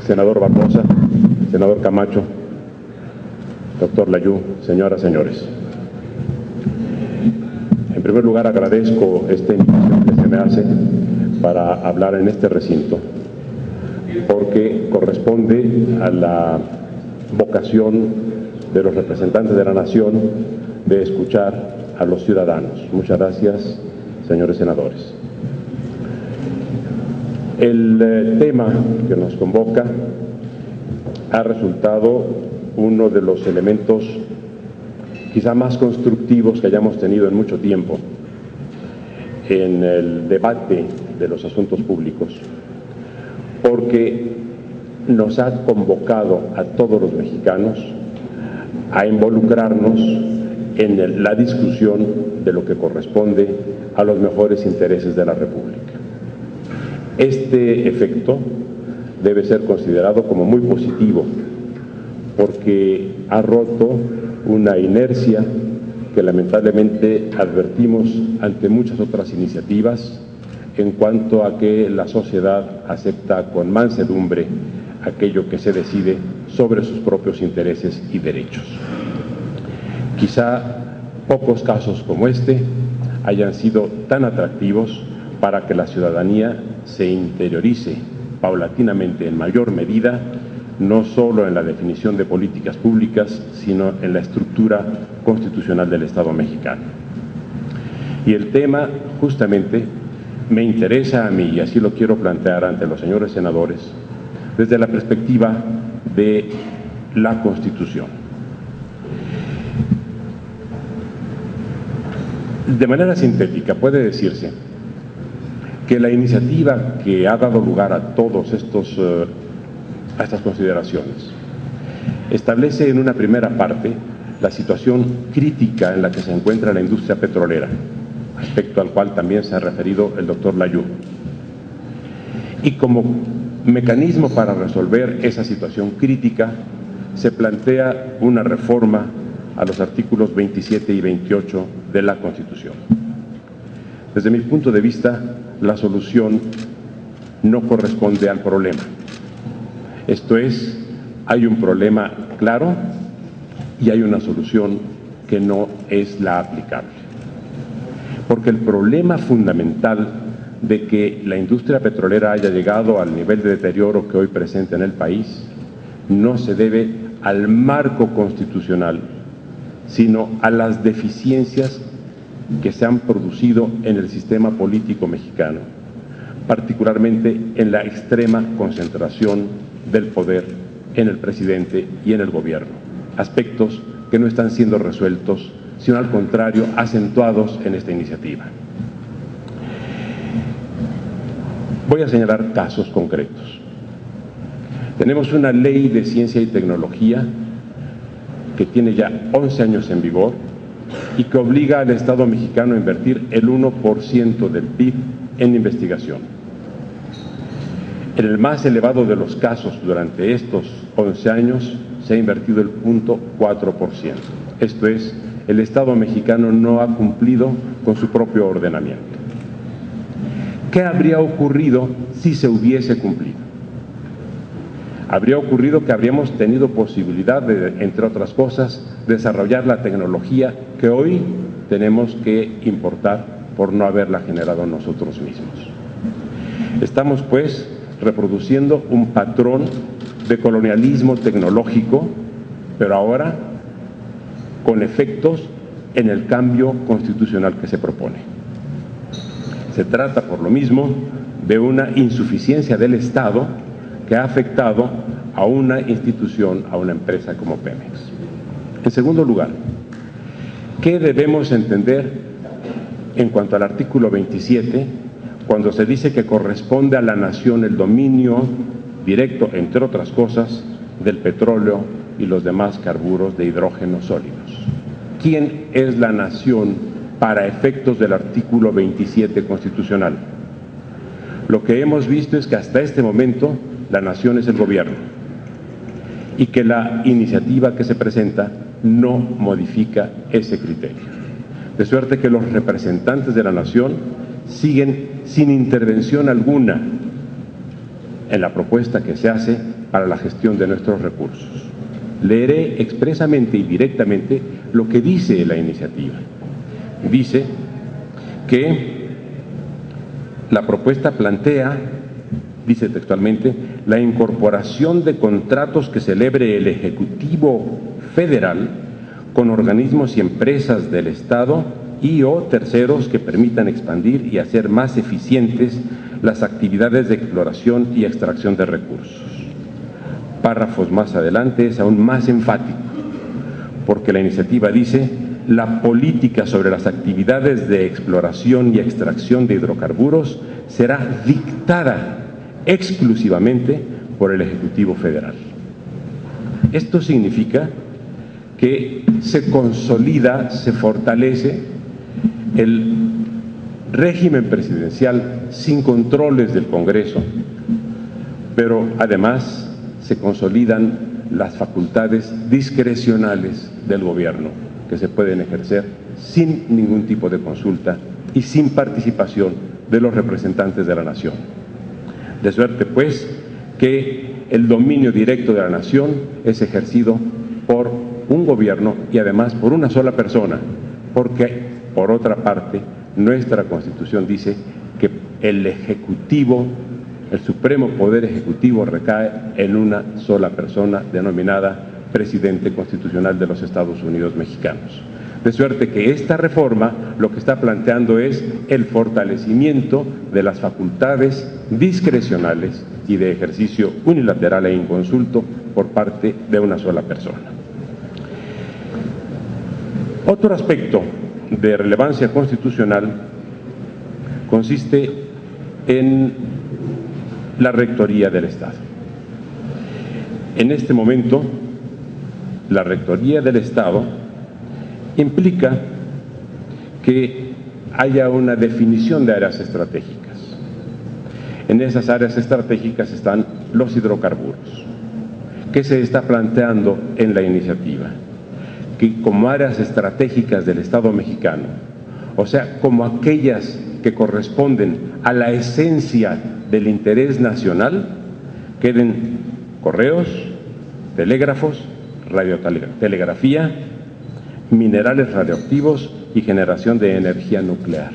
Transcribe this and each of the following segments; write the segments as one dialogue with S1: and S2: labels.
S1: senador Barbosa, senador Camacho, doctor Layú, señoras, señores. En primer lugar, agradezco esta invitación que se me hace para hablar en este recinto, porque corresponde a la vocación de los representantes de la nación de escuchar a los ciudadanos. Muchas gracias, señores senadores. El tema que nos convoca ha resultado uno de los elementos quizá más constructivos que hayamos tenido en mucho tiempo en el debate de los asuntos públicos, porque nos ha convocado a todos los mexicanos a involucrarnos en la discusión de lo que corresponde a los mejores intereses de la República. Este efecto debe ser considerado como muy positivo, porque ha roto una inercia que lamentablemente advertimos ante muchas otras iniciativas en cuanto a que la sociedad acepta con mansedumbre aquello que se decide sobre sus propios intereses y derechos. Quizá pocos casos como este hayan sido tan atractivos para que la ciudadanía se interiorice paulatinamente en mayor medida, no solo en la definición de políticas públicas, sino en la estructura constitucional del Estado mexicano. Y el tema, justamente, me interesa a mí, y así lo quiero plantear ante los señores senadores, desde la perspectiva de la Constitución. De manera sintética, puede decirse que la iniciativa que ha dado lugar a todos a estas consideraciones establece en una primera parte la situación crítica en la que se encuentra la industria petrolera, aspecto al cual también se ha referido el doctor Layú. Y como mecanismo para resolver esa situación crítica, se plantea una reforma a los artículos 27 y 28 de la Constitución. Desde mi punto de vista, la solución no corresponde al problema. Esto es, hay un problema claro y hay una solución que no es la aplicable. Porque el problema fundamental de que la industria petrolera haya llegado al nivel de deterioro que hoy presenta en el país no se debe al marco constitucional, sino a las deficiencias que se han producido en el sistema político mexicano, particularmente en la extrema concentración del poder en el presidente y en el gobierno, aspectos que no están siendo resueltos, sino al contrario, acentuados en esta iniciativa. Voy a señalar casos concretos. Tenemos una ley de ciencia y tecnología que tiene ya 11 años en vigor y que obliga al Estado mexicano a invertir el 1% del PIB en investigación. En el más elevado de los casos durante estos 11 años se ha invertido el 0.4%. Esto es, el Estado mexicano no ha cumplido con su propio ordenamiento. ¿Qué habría ocurrido si se hubiese cumplido? Habría ocurrido que habríamos tenido posibilidad de, entre otras cosas, desarrollar la tecnología que hoy tenemos que importar por no haberla generado nosotros mismos. Estamos, pues, reproduciendo un patrón de colonialismo tecnológico, pero ahora con efectos en el cambio constitucional que se propone. Se trata, por lo mismo, de una insuficiencia del Estado que ha afectado a una institución, a una empresa como Pemex. En segundo lugar, ¿qué debemos entender en cuanto al artículo 27, cuando se dice que corresponde a la nación el dominio directo, entre otras cosas, del petróleo y los demás carburos de hidrógeno sólidos? ¿Quién es la nación para efectos del artículo 27 constitucional? Lo que hemos visto es que hasta este momento la nación es el gobierno y que la iniciativa que se presenta no modifica ese criterio. De suerte que los representantes de la nación siguen sin intervención alguna en la propuesta que se hace para la gestión de nuestros recursos. Leeré expresamente y directamente lo que dice la iniciativa. Dice que la propuesta plantea, dice textualmente, la incorporación de contratos que celebre el Ejecutivo Federal con organismos y empresas del Estado y o terceros que permitan expandir y hacer más eficientes las actividades de exploración y extracción de recursos. Párrafos más adelante es aún más enfático, porque la iniciativa dice: la política sobre las actividades de exploración y extracción de hidrocarburos será dictada exclusivamente por el Ejecutivo Federal. Esto significa que se consolida, se fortalece el régimen presidencial sin controles del Congreso, pero además se consolidan las facultades discrecionales del gobierno que se pueden ejercer sin ningún tipo de consulta y sin participación de los representantes de la nación. De suerte, pues, que el dominio directo de la nación es ejercido por un gobierno y además por una sola persona, porque, por otra parte, nuestra Constitución dice que el Ejecutivo, el Supremo Poder Ejecutivo, recae en una sola persona denominada Presidente Constitucional de los Estados Unidos Mexicanos. De suerte que esta reforma lo que está planteando es el fortalecimiento de las facultades discrecionales y de ejercicio unilateral e inconsulto por parte de una sola persona. Otro aspecto de relevancia constitucional consiste en la Rectoría del Estado. En este momento, la Rectoría del Estado implica que haya una definición de áreas estratégicas. En esas áreas estratégicas están los hidrocarburos. ¿Qué se está planteando en la iniciativa? Que como áreas estratégicas del Estado mexicano, o sea, como aquellas que corresponden a la esencia del interés nacional, queden correos, telégrafos, radiotelegrafía, minerales radioactivos y generación de energía nuclear.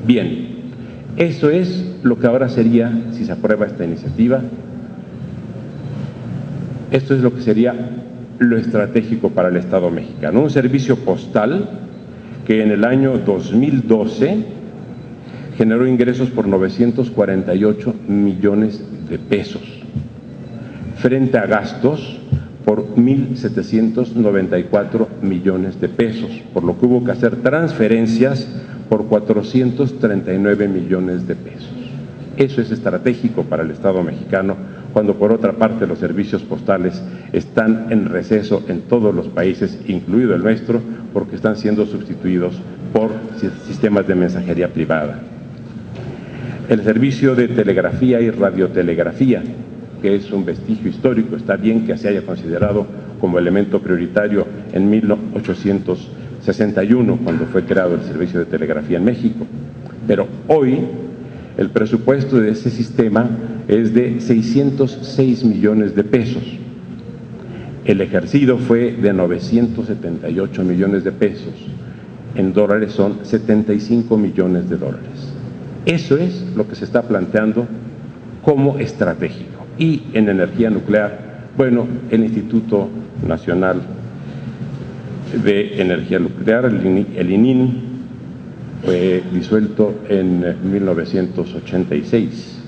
S1: Bien, eso es lo que ahora sería, si se aprueba esta iniciativa, esto es lo que sería lo estratégico para el Estado mexicano. Un servicio postal que en el año 2012 generó ingresos por 948 millones de pesos, frente a gastos por 1.794 millones de pesos, por lo que hubo que hacer transferencias por 439 millones de pesos. Eso es estratégico para el Estado mexicano, cuando por otra parte los servicios postales están en receso en todos los países, incluido el nuestro, porque están siendo sustituidos por sistemas de mensajería privada. El servicio de telegrafía y radiotelegrafía, que es un vestigio histórico, está bien que se haya considerado como elemento prioritario en 1861, cuando fue creado el servicio de telegrafía en México, pero hoy el presupuesto de ese sistema es de 606 millones de pesos. El ejercido fue de 978 millones de pesos. En dólares son 75 millones de dólares. Eso es lo que se está planteando como estratégico. Y en energía nuclear, bueno, el Instituto Nacional de Energía Nuclear, el ININ, fue disuelto en 1986,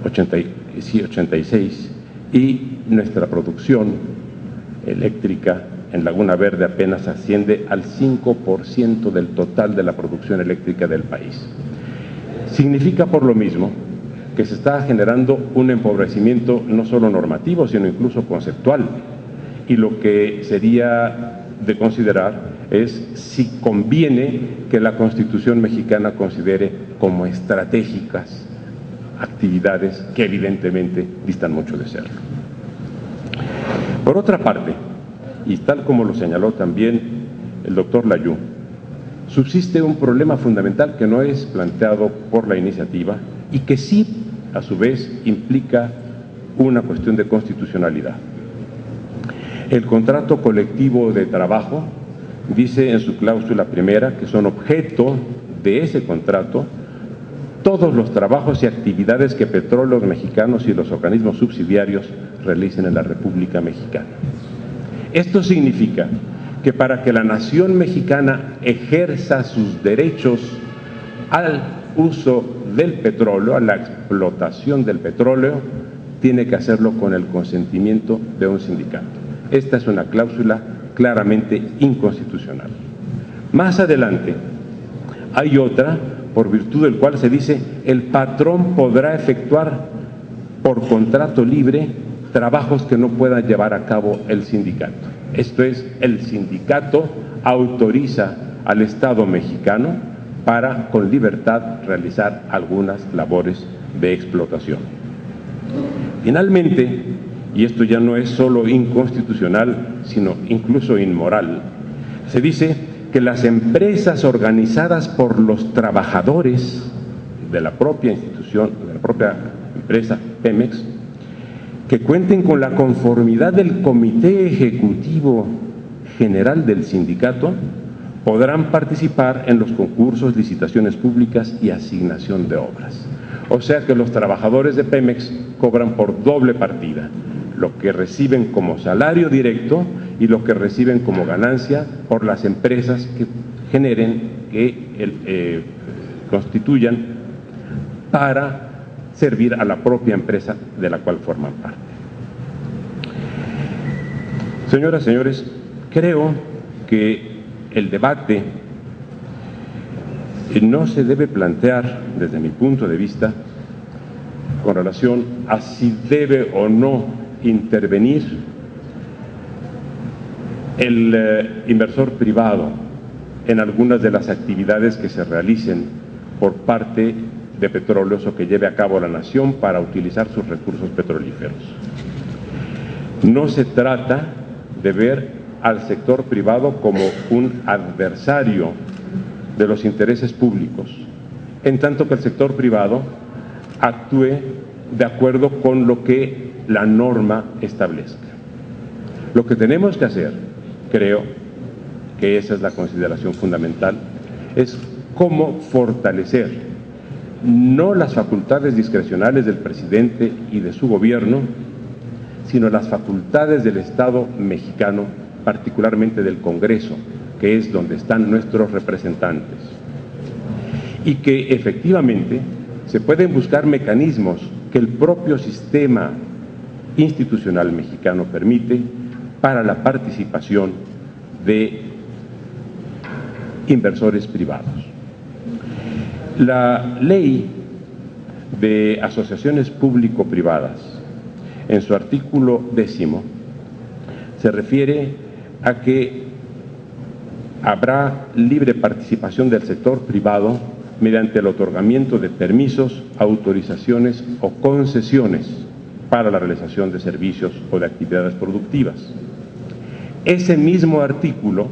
S1: 86, y nuestra producción eléctrica en Laguna Verde apenas asciende al 5% del total de la producción eléctrica del país. Significa por lo mismo que se está generando un empobrecimiento no solo normativo, sino incluso conceptual, y lo que sería de considerar es si conviene que la Constitución mexicana considere como estratégicas actividades que evidentemente distan mucho de serlo. Por otra parte, y tal como lo señaló también el doctor Layú, subsiste un problema fundamental que no es planteado por la iniciativa y que sí, a su vez, implica una cuestión de constitucionalidad. El contrato colectivo de trabajo dice en su cláusula primera que son objeto de ese contrato todos los trabajos y actividades que Petróleos Mexicanos y los organismos subsidiarios realicen en la República Mexicana. Esto significa que para que la nación mexicana ejerza sus derechos al uso del petróleo, a la explotación del petróleo, tiene que hacerlo con el consentimiento de un sindicato. Esta es una cláusula claramente inconstitucional. Más adelante hay otra por virtud del cual se dice el patrón podrá efectuar por contrato libre trabajos que no pueda llevar a cabo el sindicato. Esto es, el sindicato autoriza al Estado mexicano para con libertad realizar algunas labores de explotación. Finalmente, y esto ya no es solo inconstitucional, sino incluso inmoral, se dice que las empresas organizadas por los trabajadores de la propia institución, de la propia empresa Pemex, que cuenten con la conformidad del Comité Ejecutivo General del Sindicato, podrán participar en los concursos, licitaciones públicas y asignación de obras. O sea que los trabajadores de Pemex cobran por doble partida, lo que reciben como salario directo y lo que reciben como ganancia por las empresas que generen, que constituyan para servir a la propia empresa de la cual forman parte. Señoras y señores, creo que el debate no se debe plantear, desde mi punto de vista, con relación a si debe o no intervenir el inversor privado en algunas de las actividades que se realicen por parte de Petróleos o que lleve a cabo la nación para utilizar sus recursos petrolíferos. No se trata de ver al sector privado como un adversario de los intereses públicos, en tanto que el sector privado actúe de acuerdo con lo que la norma establezca. Lo que tenemos que hacer, creo que esa es la consideración fundamental, es cómo fortalecer no las facultades discrecionales del presidente y de su gobierno, sino las facultades del Estado mexicano, particularmente del Congreso, que es donde están nuestros representantes, y que efectivamente se pueden buscar mecanismos que el propio sistema institucional mexicano permite para la participación de inversores privados. La ley de asociaciones público-privadas, en su artículo 10, se refiere a que habrá libre participación del sector privado mediante el otorgamiento de permisos, autorizaciones o concesiones para la realización de servicios o de actividades productivas. Ese mismo artículo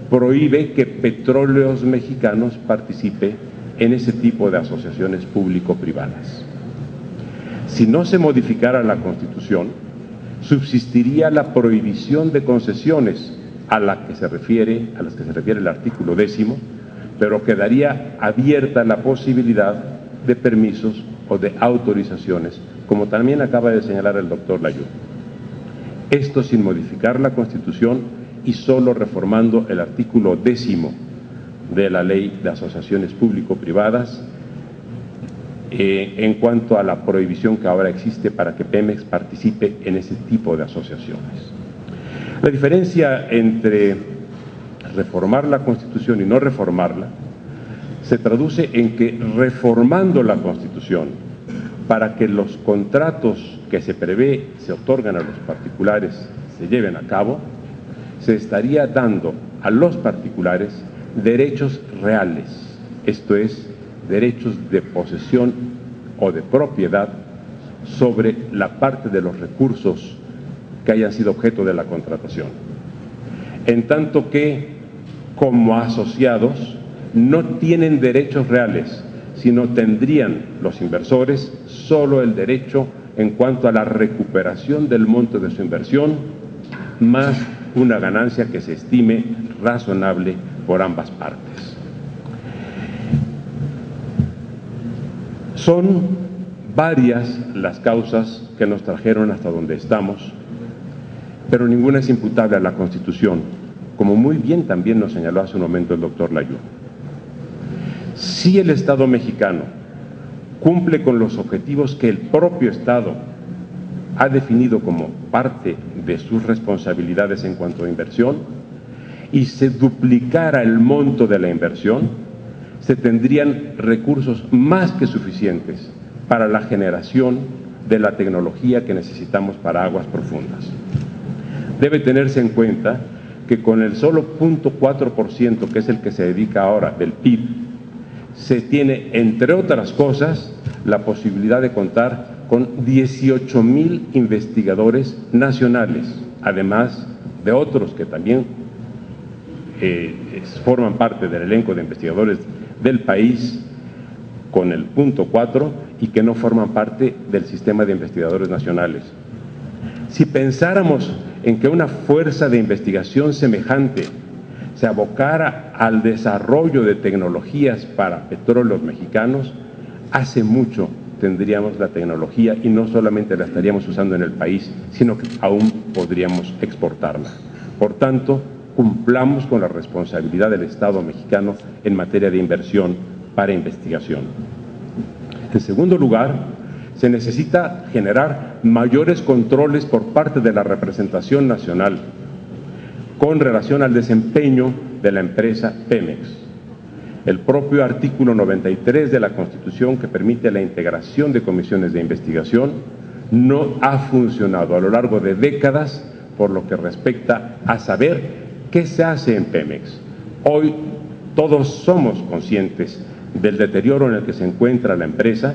S1: prohíbe que Petróleos Mexicanos participe en ese tipo de asociaciones público-privadas. Si no se modificara la Constitución, subsistiría la prohibición de concesiones a las que se refiere el artículo 10, pero quedaría abierta la posibilidad de permisos o de autorizaciones, como también acaba de señalar el doctor Layún. Esto sin modificar la Constitución y solo reformando el artículo 10 de la Ley de Asociaciones Público-Privadas en cuanto a la prohibición que ahora existe para que Pemex participe en ese tipo de asociaciones. La diferencia entre reformar la Constitución y no reformarla se traduce en que reformando la Constitución para que los contratos que se prevé se otorgan a los particulares se lleven a cabo, se estaría dando a los particulares derechos reales, esto es, derechos de posesión o de propiedad sobre la parte de los recursos que hayan sido objeto de la contratación. En tanto que, como asociados, no tienen derechos reales, sino tendrían los inversores solo el derecho en cuanto a la recuperación del monto de su inversión, más una ganancia que se estime razonable por ambas partes. Son varias las causas que nos trajeron hasta donde estamos, pero ninguna es imputable a la Constitución, como muy bien también nos señaló hace un momento el doctor Layún. Si el Estado mexicano cumple con los objetivos que el propio Estado ha definido como parte de sus responsabilidades en cuanto a inversión, y se duplicara el monto de la inversión, se tendrían recursos más que suficientes para la generación de la tecnología que necesitamos para aguas profundas. Debe tenerse en cuenta que con el solo 0.4%, que es el que se dedica ahora del PIB, se tiene, entre otras cosas, la posibilidad de contar con 18,000 investigadores nacionales, además de otros que también forman parte del elenco de investigadores del país con el 0.4 y que no forman parte del sistema de investigadores nacionales. Si pensáramos en que una fuerza de investigación semejante se abocara al desarrollo de tecnologías para petróleos mexicanos, hace mucho tendríamos la tecnología y no solamente la estaríamos usando en el país, sino que aún podríamos exportarla. Por tanto, cumplamos con la responsabilidad del Estado mexicano en materia de inversión para investigación. En segundo lugar, se necesita generar mayores controles por parte de la representación nacional con relación al desempeño de la empresa Pemex. El propio artículo 93 de la Constitución, que permite la integración de comisiones de investigación, no ha funcionado a lo largo de décadas por lo que respecta a saber qué se hace en Pemex. Hoy todos somos conscientes del deterioro en el que se encuentra la empresa,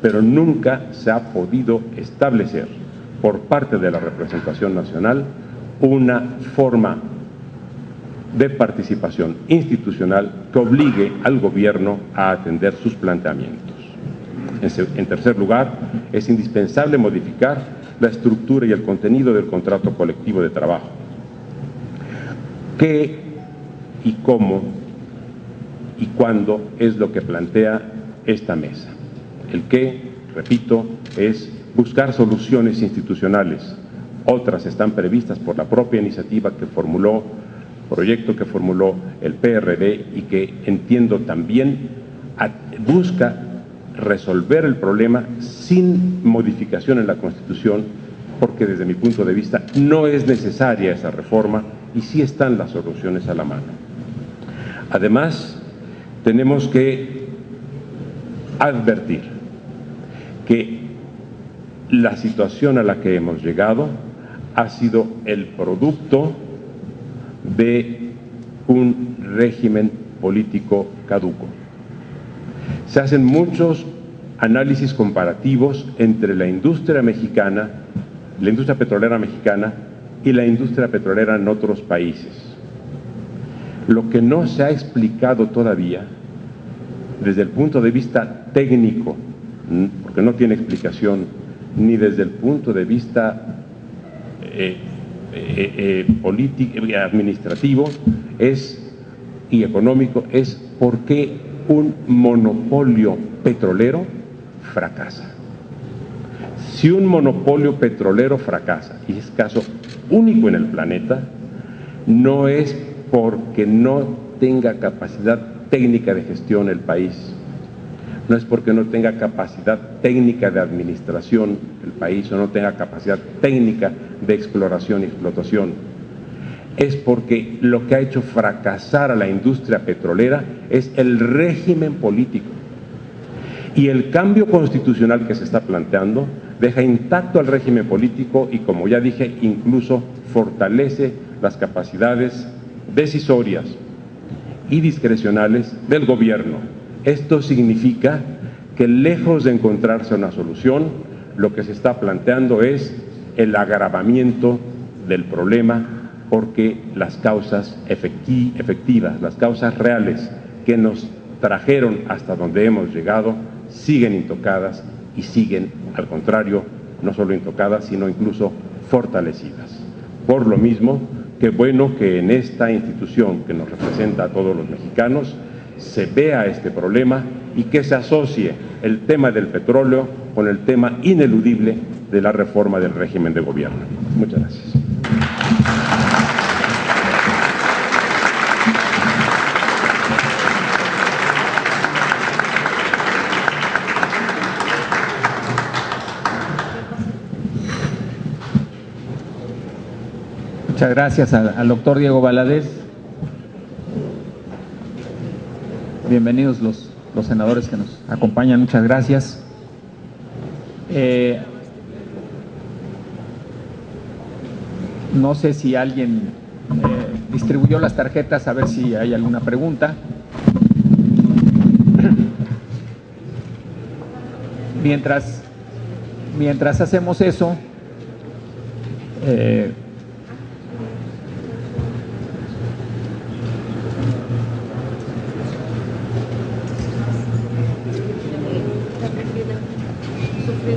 S1: pero nunca se ha podido establecer por parte de la representación nacional una forma de participación institucional que obligue al gobierno a atender sus planteamientos. En tercer lugar, es indispensable modificar la estructura y el contenido del contrato colectivo de trabajo. ¿Qué y cómo y cuándo es lo que plantea esta mesa? El qué, repito, es buscar soluciones institucionales. Otras están previstas por la propia iniciativa que formuló, proyecto que formuló el PRD y que entiendo también busca resolver el problema sin modificación en la Constitución, porque desde mi punto de vista no es necesaria esa reforma y sí están las soluciones a la mano. Además, tenemos que advertir que la situación a la que hemos llegado ha sido el producto de un régimen político caduco. Se hacen muchos análisis comparativos entre la industria mexicana, la industria petrolera mexicana y la industria petrolera en otros países. Lo que no se ha explicado todavía desde el punto de vista técnico, porque no tiene explicación, ni desde el punto de vista político, administrativo y económico, es por qué un monopolio petrolero fracasa. Si un monopolio petrolero fracasa, y es caso único en el planeta, no es porque no tenga capacidad técnica de gestión el país, no es porque no tenga capacidad técnica de administración el país o no tenga capacidad técnica de exploración y explotación, es porque lo que ha hecho fracasar a la industria petrolera es el régimen político. Y el cambio constitucional que se está planteando deja intacto al régimen político y, como ya dije, incluso fortalece las capacidades decisorias y discrecionales del gobierno. Esto significa que, lejos de encontrarse una solución, lo que se está planteando es el agravamiento del problema, porque las causas efectivas, las causas reales que nos trajeron hasta donde hemos llegado, siguen intocadas y siguen, al contrario, no solo intocadas, sino incluso fortalecidas. Por lo mismo, qué bueno que en esta institución que nos representa a todos los mexicanos se vea este problema y que se asocie el tema del petróleo con el tema ineludible de la reforma del régimen de gobierno. Muchas gracias.
S2: Muchas gracias al doctor Diego Valadez. Bienvenidos los senadores que nos acompañan. Muchas gracias. No sé si alguien distribuyó las tarjetas, a ver si hay alguna pregunta. Mientras hacemos eso,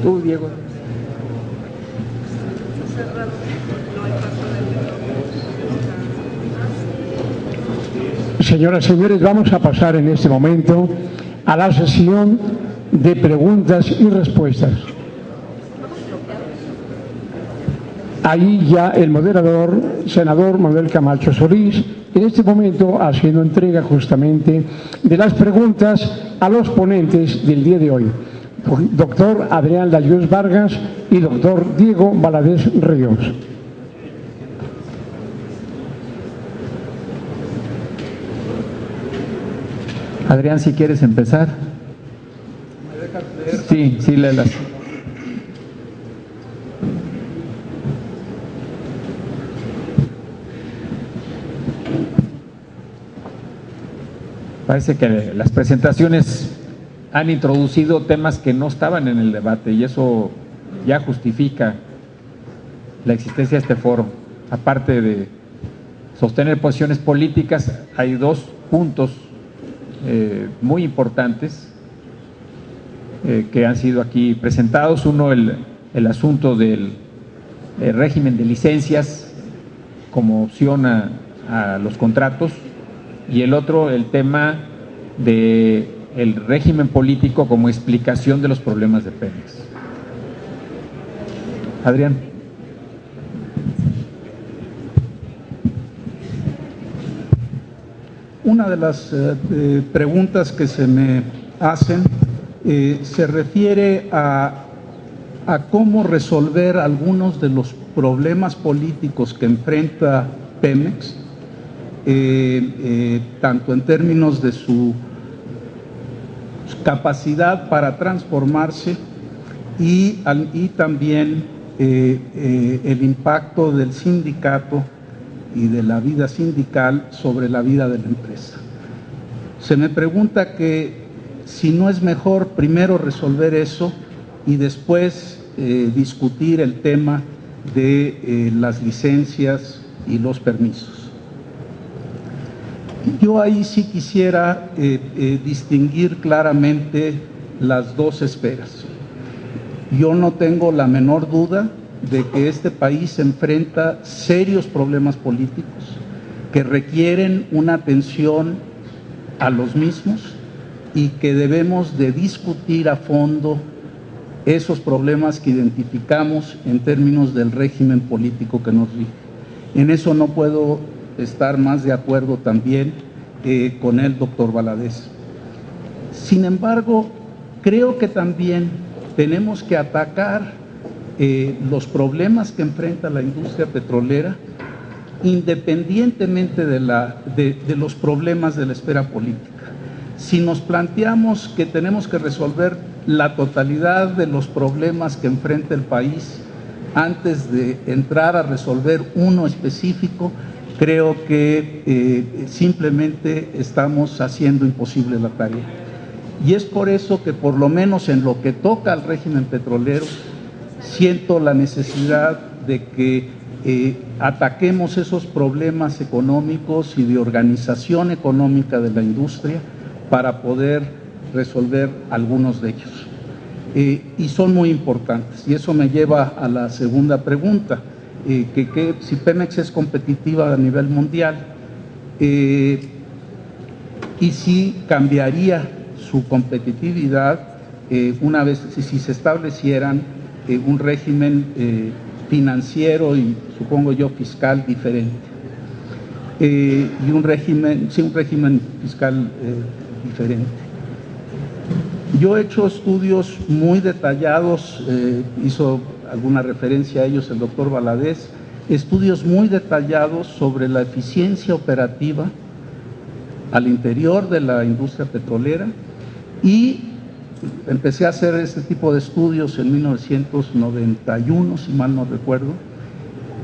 S2: tú, Diego.
S3: Señoras y señores, vamos a pasar en este momento a la sesión de preguntas y respuestas. Ahí ya el moderador, senador Manuel Camacho Solís, en este momento haciendo entrega justamente de las preguntas a los ponentes del día de hoy. Doctor Adrián Layuz Vargas y doctor Diego Valadez Ríos.
S2: Adrián, si quieres empezar.
S3: ¿Me dejas leer?
S2: Sí, léelas. Parece que las presentaciones han introducido temas que no estaban en el debate y eso ya justifica la existencia de este foro. Aparte de sostener posiciones políticas, hay dos puntos muy importantes que han sido aquí presentados. Uno, el asunto del régimen de licencias como opción a los contratos, y el otro, el tema del régimen político como explicación de los problemas de Pemex. Adrián.
S4: Una de las preguntas que se me hacen se refiere a cómo resolver algunos de los problemas políticos que enfrenta Pemex, tanto en términos de su capacidad para transformarse y también el impacto del sindicato y de la vida sindical sobre la vida de la empresa. Se me pregunta que si no es mejor primero resolver eso y después discutir el tema de las licencias y los permisos. Yo ahí sí quisiera distinguir claramente las dos esferas. Yo no tengo la menor duda de que este país enfrenta serios problemas políticos que requieren una atención a los mismos y que debemos de discutir a fondo esos problemas que identificamos en términos del régimen político que nos rige. En eso no puedo estar más de acuerdo también con el doctor Valadez. Sin embargo, creo que también tenemos que atacar los problemas que enfrenta la industria petrolera independientemente de los problemas de la esfera política. Si nos planteamos que tenemos que resolver la totalidad de los problemas que enfrenta el país antes de entrar a resolver uno específico, creo que simplemente estamos haciendo imposible la tarea. Y es por eso que por lo menos en lo que toca al régimen petrolero, siento la necesidad de que ataquemos esos problemas económicos y de organización económica de la industria para poder resolver algunos de ellos. Y son muy importantes. Y eso me lleva a la segunda pregunta, que si Pemex es competitiva a nivel mundial, y si cambiaría su competitividad una vez, si se establecieran un régimen financiero y supongo yo fiscal diferente, y un régimen fiscal diferente. Yo he hecho estudios muy detallados, hizo alguna referencia a ellos el doctor Valadez, estudios muy detallados sobre la eficiencia operativa al interior de la industria petrolera, y empecé a hacer este tipo de estudios en 1991, si mal no recuerdo,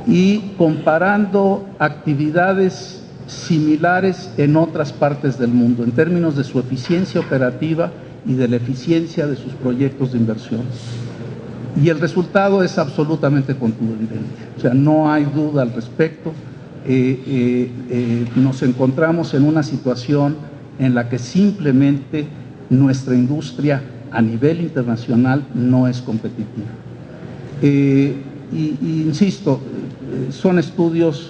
S4: y comparando actividades similares en otras partes del mundo en términos de su eficiencia operativa y de la eficiencia de sus proyectos de inversión. Y el resultado es absolutamente contundente, o sea, no hay duda al respecto. Nos encontramos en una situación en la que simplemente nuestra industria a nivel internacional no es competitiva. Y insisto, son estudios